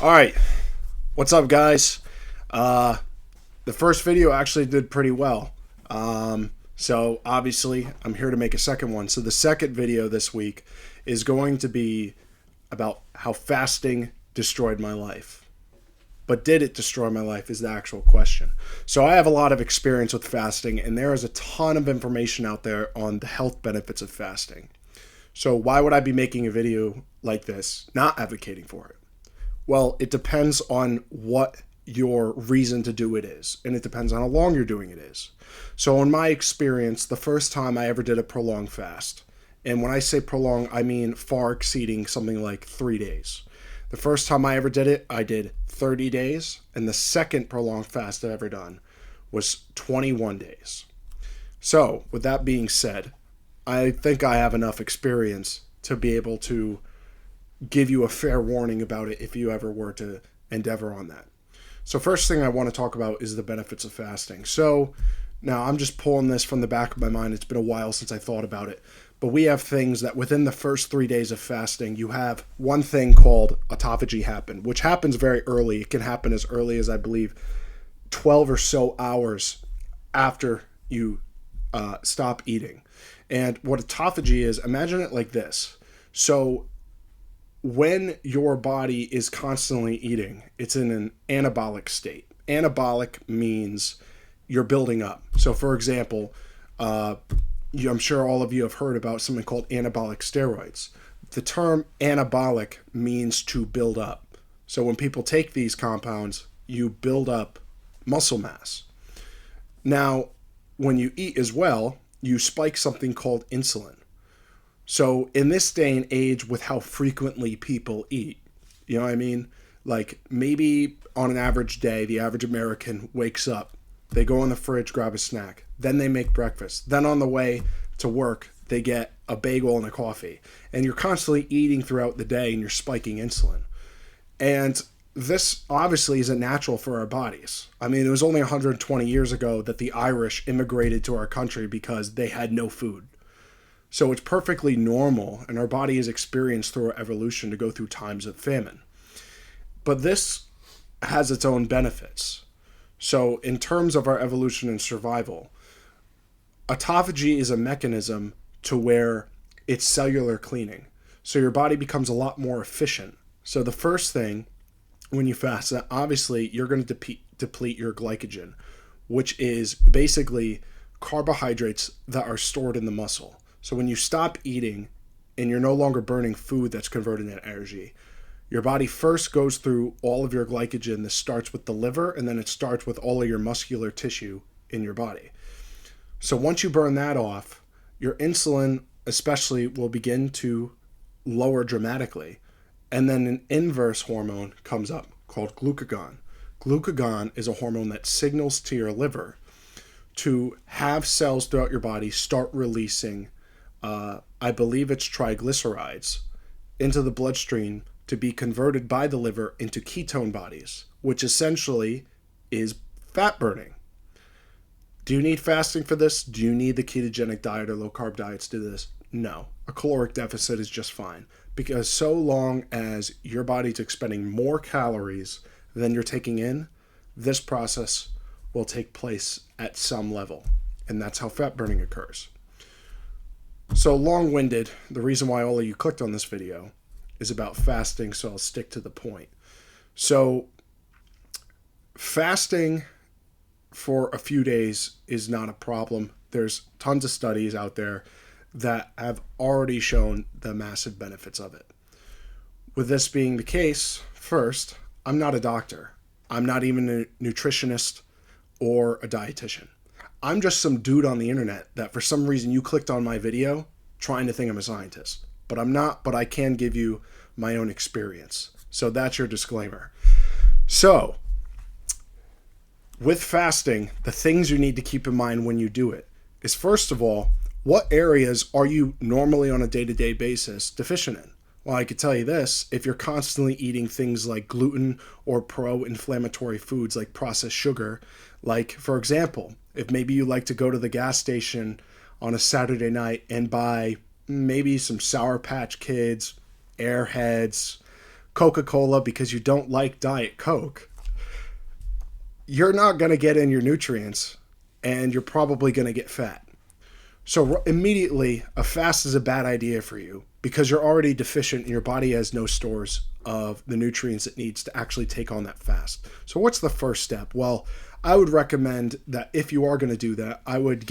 All right, what's up, guys? The first video actually did pretty well. So obviously, I'm here to make a second one. So the second video this week is going to be about how fasting destroyed my life. But did it destroy my life is the actual question. So I have a lot of experience with fasting, and there is a ton of information out there on the health benefits of fasting. So why would I be making a video like this, not advocating for it? Well, it depends on what your reason to do it is, and it depends on how long you're doing it is. So, in my experience, the first time I ever did a prolonged fast, and when I say prolonged, I mean far exceeding something like 3 days. The first time I ever did it, I did 30 days, and the second prolonged fast I've ever done was 21 days. So, with that being said, I think I have enough experience to be able to give you a fair warning about it if you ever were to endeavor on that. So first thing I want to talk about is the benefits of fasting. So now I'm just pulling this from the back of my mind. It's been a while since I thought about it. But we have things that within the first 3 days of fasting, you have one thing called autophagy happen, which happens very early. It can happen as early as, I believe, 12 or so hours after you stop eating. And what autophagy is, imagine it like this. So when your body is constantly eating, it's in an anabolic state. Anabolic means you're building up. So, for example, I'm sure all of you have heard about something called anabolic steroids. The term anabolic means to build up. So, when people take these compounds, you build up muscle mass. Now, when you eat as well, you spike something called insulin. So in this day and age with how frequently people eat, you know what I mean? Like maybe on an average day, the average American wakes up, they go in the fridge, grab a snack, then they make breakfast. Then on the way to work, they get a bagel and a coffee. And you're constantly eating throughout the day and you're spiking insulin. And this obviously isn't natural for our bodies. I mean, it was only 120 years ago that the Irish immigrated to our country because they had no food. So it's perfectly normal, and our body is experienced through our evolution to go through times of famine. But this has its own benefits. So in terms of our evolution and survival, autophagy is a mechanism to where it's cellular cleaning. So your body becomes a lot more efficient. So the first thing when you fast, obviously you're going to deplete your glycogen, which is basically carbohydrates that are stored in the muscle. So when you stop eating and you're no longer burning food that's converting that energy, your body first goes through all of your glycogen. This starts with the liver, and then it starts with all of your muscular tissue in your body. So once you burn that off, your insulin especially will begin to lower dramatically. And then an inverse hormone comes up called glucagon. Glucagon is a hormone that signals to your liver to have cells throughout your body start releasing I believe it's triglycerides, into the bloodstream to be converted by the liver into ketone bodies, which essentially is fat burning. Do you need fasting for this? Do you need the ketogenic diet or low carb diets to do this? No. A caloric deficit is just fine, because so long as your body's expending more calories than you're taking in, this process will take place at some level, and that's how fat burning occurs. So long-winded, the reason why all of you clicked on this video is about fasting, so I'll stick to the point. So fasting for a few days is not a problem. There's tons of studies out there that have already shown the massive benefits of it. With this being the case, first, I'm not a doctor. I'm not even a nutritionist or a dietitian. I'm just some dude on the internet that for some reason you clicked on my video trying to think I'm a scientist. But I'm not, but I can give you my own experience. So that's your disclaimer. So, with fasting, the things you need to keep in mind when you do it is, first of all, what areas are you normally on a day-to-day basis deficient in? Well, I could tell you this, if you're constantly eating things like gluten or pro-inflammatory foods like processed sugar, like, for example, if maybe you like to go to the gas station on a Saturday night and buy maybe some Sour Patch Kids, Airheads, Coca-Cola because you don't like Diet Coke, you're not going to get in your nutrients and you're probably going to get fat. So immediately, a fast is a bad idea for you because you're already deficient and your body has no stores of the nutrients it needs to actually take on that fast. So what's the first step? Well, I would recommend that if you are going to do that, I would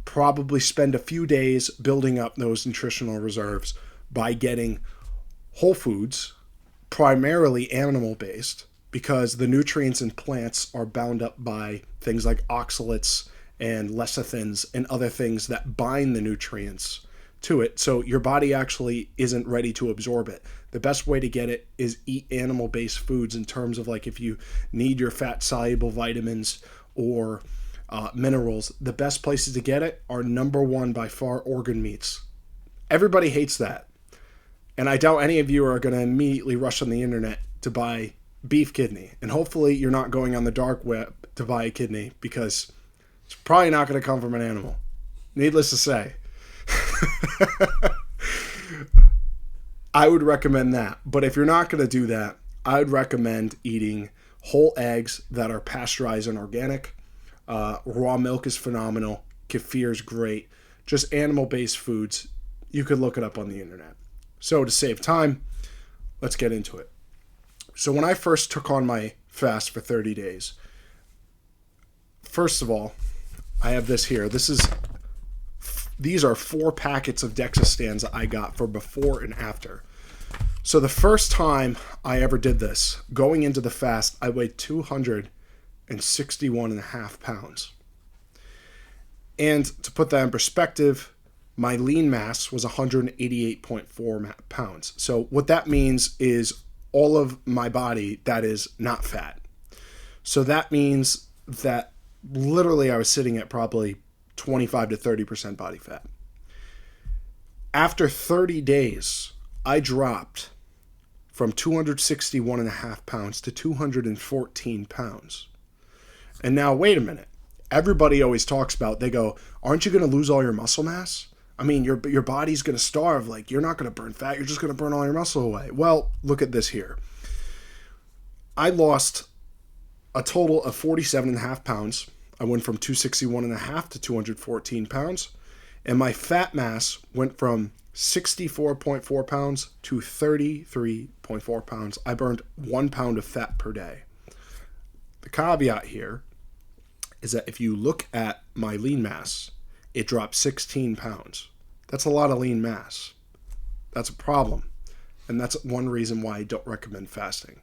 probably spend a few days building up those nutritional reserves by getting whole foods, primarily animal based, because the nutrients in plants are bound up by things like oxalates and lecithins and other things that bind the nutrients to it. So your body actually isn't ready to absorb it. The best way to get it is eat animal-based foods in terms of like if you need your fat-soluble vitamins or minerals, the best places to get it are number one by far organ meats. Everybody hates that. And I doubt any of you are going to immediately rush on the internet to buy beef kidney. And hopefully you're not going on the dark web to buy a kidney because it's probably not going to come from an animal. Needless to say. I would recommend that. But if you're not going to do that, I would recommend eating whole eggs that are pasteurized and organic. Raw milk is phenomenal. Kefir is great. Just animal-based foods. You could look it up on the internet. So to save time, let's get into it. So when I first took on my fast for 30 days, first of all, I have this here. These are 4 packets of DEXA stands that I got for before and after. So the first time I ever did this, going into the fast, I weighed 261.5 pounds. And to put that in perspective, my lean mass was 188.4 pounds. So what that means is all of my body that is not fat. So that means that literally I was sitting at probably 25 to 30% body fat. After 30 days, I dropped from 261.5 pounds to 214 pounds. And now, wait a minute. Everybody always talks about, they go, aren't you going to lose all your muscle mass? I mean, your body's going to starve. Like, you're not going to burn fat. You're just going to burn all your muscle away. Well, look at this here. I lost a total of 47.5 pounds. I went from 261.5 to 214 pounds. And my fat mass went from 64.4 pounds to 33.4 pounds. I burned 1 pound of fat per day. The caveat here is that if you look at my lean mass, it dropped 16 pounds. That's a lot of lean mass. That's a problem. And that's one reason why I don't recommend fasting,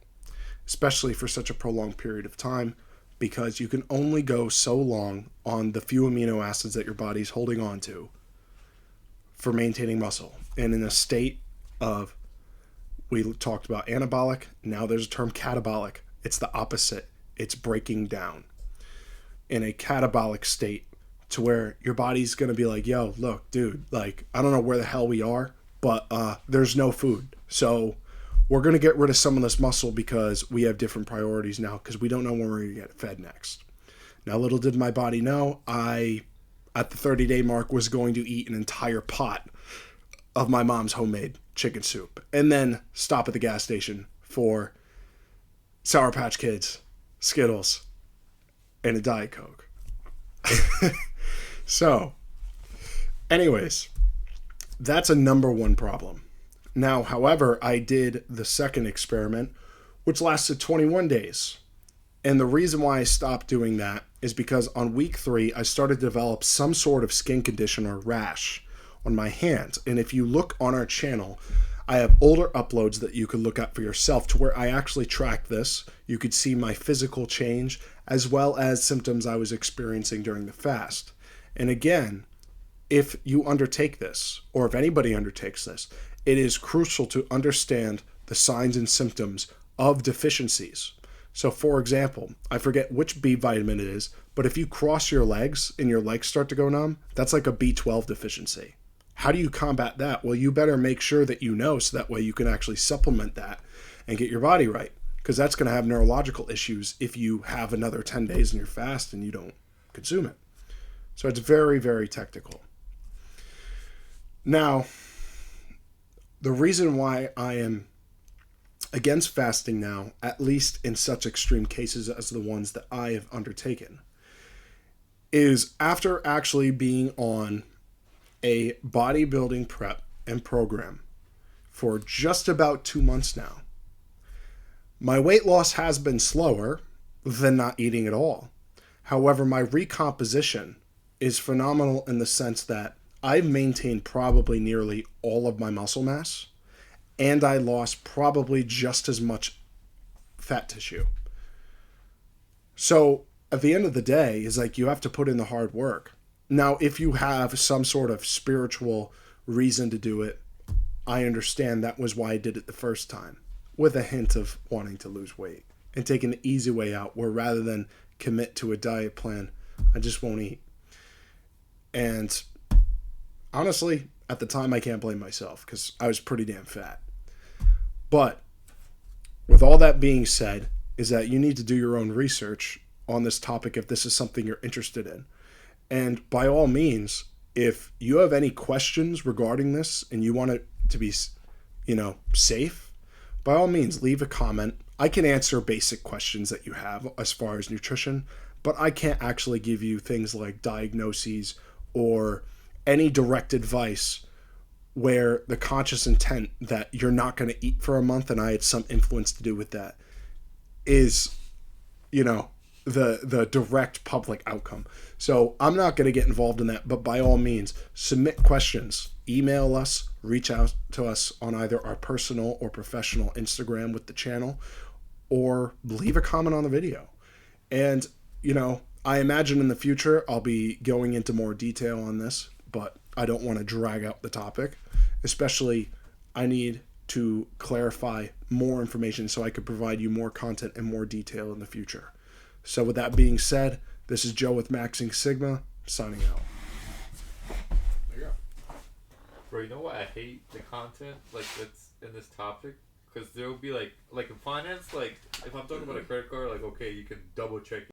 especially for such a prolonged period of time, because you can only go so long on the few amino acids that your body's holding on to for maintaining muscle. And in a state of, we talked about anabolic, now there's a term catabolic. It's the opposite. It's breaking down. In a catabolic state, to where your body's going to be like, yo, look, dude, like, I don't know where the hell we are, but there's no food. So we're going to get rid of some of this muscle because we have different priorities now because we don't know when we're going to get fed next. Now, little did my body know, I, at the 30-day mark, was going to eat an entire pot of my mom's homemade chicken soup and then stop at the gas station for Sour Patch Kids, Skittles, and a Diet Coke. So, anyways, that's a number one problem. Now, however, I did the second experiment, which lasted 21 days. And the reason why I stopped doing that is because on week 3, I started to develop some sort of skin condition or rash on my hands. And if you look on our channel, I have older uploads that you could look at for yourself to where I actually tracked this. You could see my physical change as well as symptoms I was experiencing during the fast. And again, if you undertake this, or if anybody undertakes this, it is crucial to understand the signs and symptoms of deficiencies. So for example, I forget which B vitamin it is, but if you cross your legs and your legs start to go numb, that's like a B12 deficiency. How do you combat that? Well, you better make sure that you know so that way you can actually supplement that and get your body right, because that's going to have neurological issues if you have another 10 days in your fast and you don't consume it. So it's very, very technical. Now, the reason why I am against fasting now, at least in such extreme cases as the ones that I have undertaken, is after actually being on a bodybuilding prep and program for just about 2 months now. My weight loss has been slower than not eating at all. However, my recomposition is phenomenal in the sense that I've maintained probably nearly all of my muscle mass, and I lost probably just as much fat tissue. So at the end of the day, is like you have to put in the hard work. Now, if you have some sort of spiritual reason to do it, I understand that was why I did it the first time, with a hint of wanting to lose weight and taking the easy way out, where rather than commit to a diet plan, I just won't eat. And honestly, at the time, I can't blame myself because I was pretty damn fat. But with all that being said, is that you need to do your own research on this topic if this is something you're interested in. And by all means, if you have any questions regarding this and you want it to be, safe, by all means, leave a comment. I can answer basic questions that you have as far as nutrition, but I can't actually give you things like diagnoses or any direct advice where the conscious intent that you're not going to eat for a month and I had some influence to do with that is, the direct public outcome. So I'm not going to get involved in that, but by all means, submit questions, email us, reach out to us on either our personal or professional Instagram with the channel, or leave a comment on the video. And, I imagine in the future I'll be going into more detail on this, but I don't want to drag out the topic. Especially, I need to clarify more information so I could provide you more content and more detail in the future. So with that being said, this is Joe with Maxing Sigma, signing out. There you go. Bro, you know what I hate the content that's in this topic? Because there will be like in finance, if I'm talking about a credit card, okay, you can double check